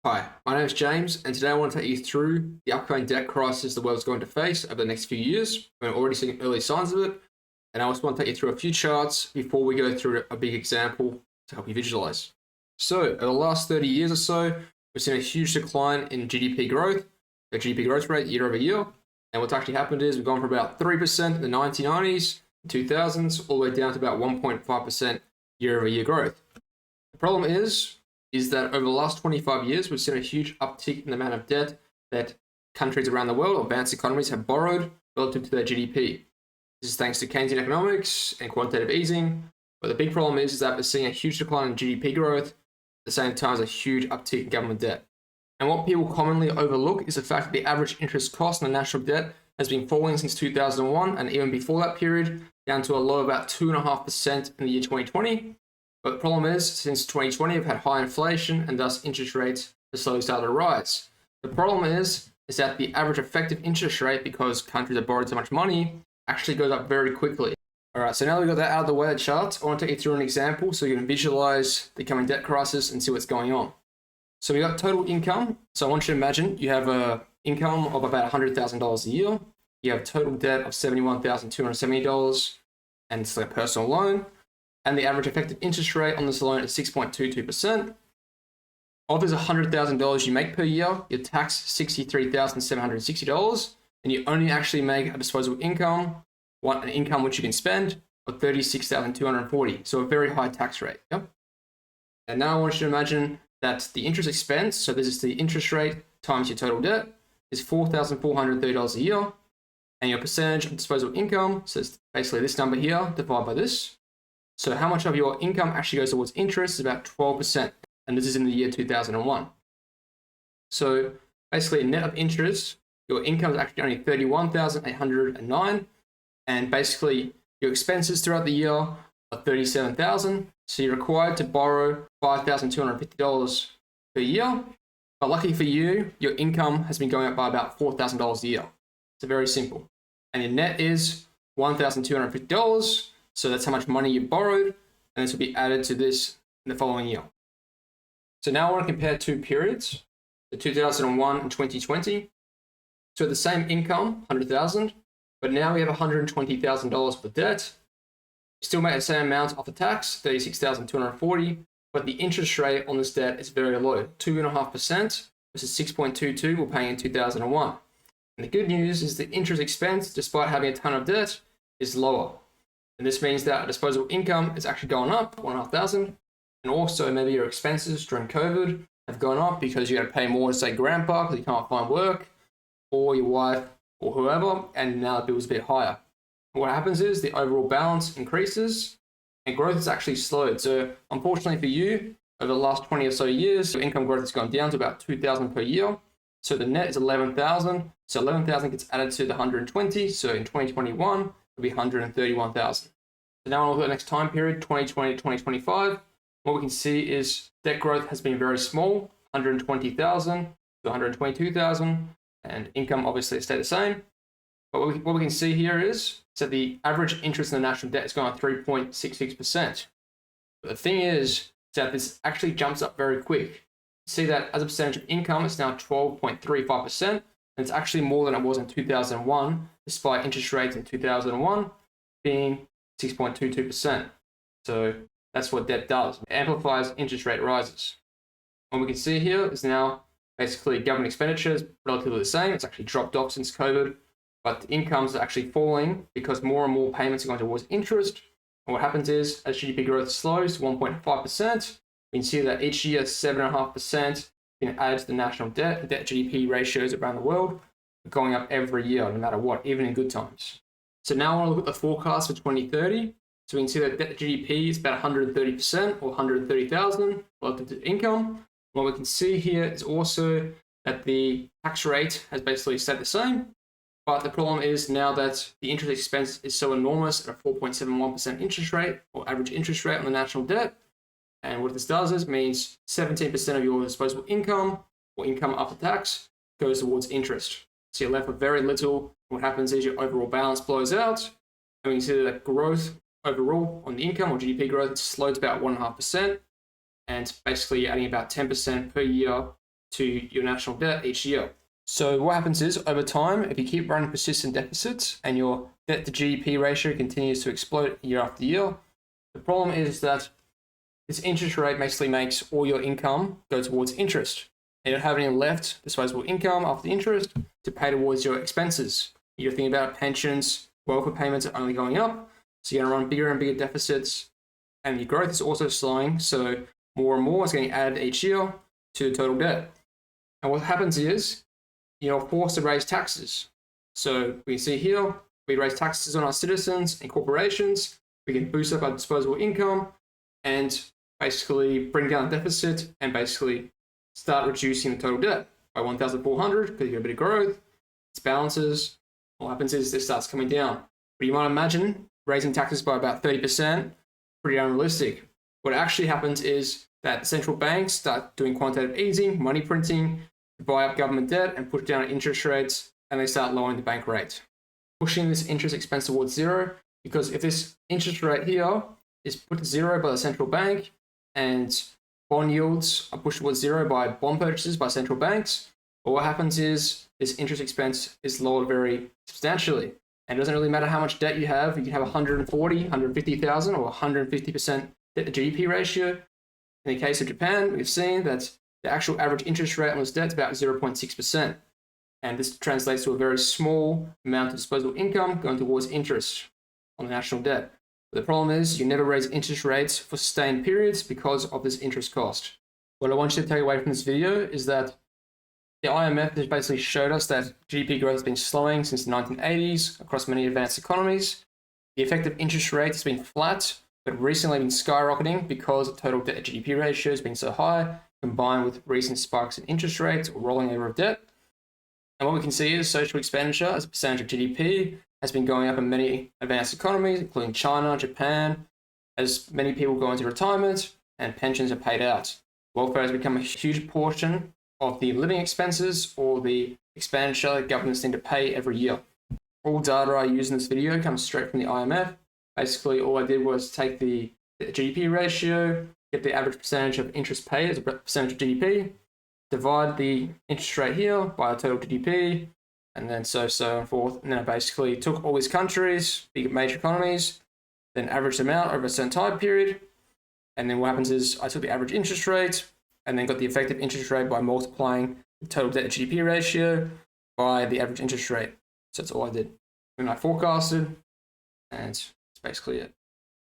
Hi, my name is James, and today I want to take you through the upcoming debt crisis the world's going to face over the next few years. We're already seeing early signs of it, and I also want to take you through a few charts before we go through a big example to help you visualize. So, over the last 30 years or so, we've seen a huge decline in GDP growth, the GDP growth rate year over year. And what's actually happened is we've gone from about 3% in the 1990s, 2000s, all the way down to about 1.5% year over year growth. The problem is that over the last 25 years, we've seen a huge uptick in the amount of debt that countries around the world, advanced economies, have borrowed relative to their GDP. This is thanks to Keynesian economics and quantitative easing. But the big problem is that we're seeing a huge decline in GDP growth at the same time as a huge uptick in government debt. And what people commonly overlook is the fact that the average interest cost on the national debt has been falling since 2001 and even before that period, down to a low of about 2.5% in the year 2020. But the problem is, since 2020, we've had high inflation and thus interest rates have slowly started to rise. The problem is that the average effective interest rate, because countries have borrowed so much money, actually goes up very quickly. All right, so now we've got that out of the way, the charts, I want to take you through an example so you can visualize the coming debt crisis and see what's going on. So we got total income. So I want you to imagine you have an income of about $100,000 a year. You have total debt of $71,270, and it's like a personal loan. And the average effective interest rate on this loan is 6.22%. Of this $100,000 you make per year, you're taxed $63,760, and you only actually make a disposable income, an income which you can spend, of $36,240. So a very high tax rate. Yep. And now I want you to imagine that the interest expense, so this is the interest rate times your total debt, is $4,430 a year, and your percentage of disposable income, so it's basically this number here divided by this. So how much of your income actually goes towards interest is about 12%, and this is in the year 2001. So basically, net of interest, your income is actually only $31,809, and basically your expenses throughout the year are $37,000. So you're required to borrow $5,250 per year. But lucky for you, your income has been going up by about $4,000 a year. It's very simple, and your net is $1,250. So that's how much money you borrowed, and this will be added to this in the following year. So now I want to compare two periods, the 2001 and 2020. So the same income, $100,000, but now we have $120,000 for debt. We still make the same amount after tax, $36,240, but the interest rate on this debt is very low, 2.5% versus 6.22% we're paying in 2001. And the good news is the interest expense, despite having a ton of debt, is lower. And this means that disposable income is actually going up, $1,500. And also maybe your expenses during COVID have gone up because you had to pay more to, say, grandpa because you can't find work, or your wife, or whoever, and now the bill is a bit higher. And what happens is the overall balance increases and growth is actually slowed. So unfortunately for you, over the last 20 or so years, your income growth has gone down to about $2,000 per year. So the net is $11,000. So $11,000 gets added to the 120. So in 2021, it'll be $131,000. So now we'll look at the next time period, 2020 to 2025. What we can see is debt growth has been very small, 120,000 to 122,000, and income obviously stayed the same. But what we can see here is that the average interest in the national debt is going at 3.66%. But the thing is that this actually jumps up very quick. You see that as a percentage of income, it's now 12.35%, and it's actually more than it was in 2001, despite interest rates in 2001 being 6.22%. So that's what debt does. It amplifies interest rate rises. What we can see here is now basically government expenditures relatively the same. It's actually dropped off since COVID, but the incomes are actually falling because more and more payments are going towards interest. And what happens is, as GDP growth slows to 1.5%, we can see that each year 7.5% being added to the national debt. Debt GDP ratios around the world are going up every year, no matter what, even in good times. So now I want to look at the forecast for 2030. So we can see that debt to GDP is about 130% or 130,000 relative to income. What we can see here is also that the tax rate has basically stayed the same. But the problem is now that the interest expense is so enormous at a 4.71% interest rate or average interest rate on the national debt. And what this does is means 17% of your disposable income or income after tax goes towards interest. So you're left with very little. What happens is your overall balance blows out. And we can see that growth overall on the income or GDP growth, it's slowed to about 1.5%. And basically you're adding about 10% per year to your national debt each year. So what happens is, over time, if you keep running persistent deficits and your debt to GDP ratio continues to explode year after year, the problem is that this interest rate basically makes all your income go towards interest. And you don't have any left disposable income after the interest to pay towards your expenses. You're thinking about pensions, welfare payments are only going up, so you're going to run bigger and bigger deficits, and your growth is also slowing, so more and more is getting added each year to the total debt. And what happens is, you're forced to raise taxes. So we see here, we raise taxes on our citizens and corporations, we can boost up our disposable income, and basically bring down the deficit and basically start reducing the total debt by 1,400 because you have a bit of growth, it's balances. What happens is this starts coming down. But you might imagine raising taxes by about 30%, pretty unrealistic. What actually happens is that central banks start doing quantitative easing, money printing, to buy up government debt and push down interest rates, and they start lowering the bank rate, pushing this interest expense towards zero. Because if this interest rate here is put to zero by the central bank and bond yields are pushed towards zero by bond purchases by central banks, well, what happens is this interest expense is lowered very substantially. And it doesn't really matter how much debt you have. You can have 140, 150,000 or 150% debt to GDP ratio. In the case of Japan, we've seen that the actual average interest rate on this debt is about 0.6%. And this translates to a very small amount of disposable income going towards interest on the national debt. But the problem is you never raise interest rates for sustained periods because of this interest cost. What I want you to take away from this video is that the IMF has basically showed us that GDP growth has been slowing since the 1980s across many advanced economies. The effective interest rate has been flat, but recently been skyrocketing because the total debt to GDP ratio has been so high, combined with recent spikes in interest rates or rolling over of debt. And what we can see is social expenditure as a percentage of GDP has been going up in many advanced economies, including China, Japan, as many people go into retirement and pensions are paid out. Welfare has become a huge portion of the living expenses or the expenditure that governments need to pay every year. All data I use in this video comes straight from the IMF. Basically, all I did was take the GDP ratio, get the average percentage of interest paid as a percentage of GDP, divide the interest rate here by the total GDP, and then so on forth. And then I basically took all these countries, big major economies, then averaged them out over a certain time period. And then what happens is I took the average interest rate and then got the effective interest rate by multiplying the total debt to GDP ratio by the average interest rate. So that's all I did. And I forecasted, and that's basically it.